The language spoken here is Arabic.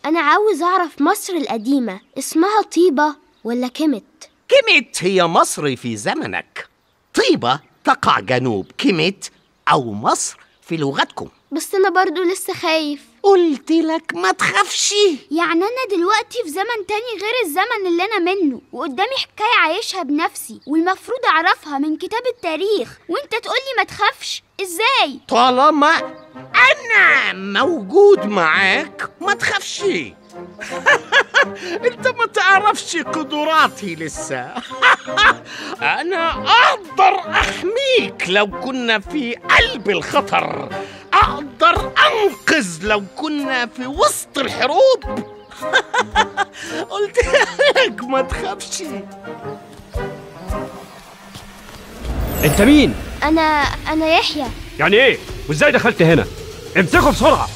أنا عاوز أعرف مصر القديمة اسمها طيبة ولا كيميت؟ كيميت هي مصر في زمنك، طيبة تقع جنوب كيميت أو مصر في لغتكم. بس أنا برضو لسه خايف. قلت لك ما تخافش. يعني أنا دلوقتي في زمن تاني غير الزمن اللي أنا منه، وقدامي حكاية عايشها بنفسي والمفروض أعرفها من كتاب التاريخ، وأنت تقولي ما تخافش؟ إزاي؟ طالما أنا موجود معاك ما تخافش. أنت ما تعرفش قدراتي لسه. أنا أقدر أحميك لو كنا في قلب الخطر، أقدر أنقذ لو كنا في وسط الحروب. قلت لك ما تخافش. انت مين؟ أنا يحيى. يعني ايه؟ وازاي دخلت هنا؟ امسكوا بسرعة.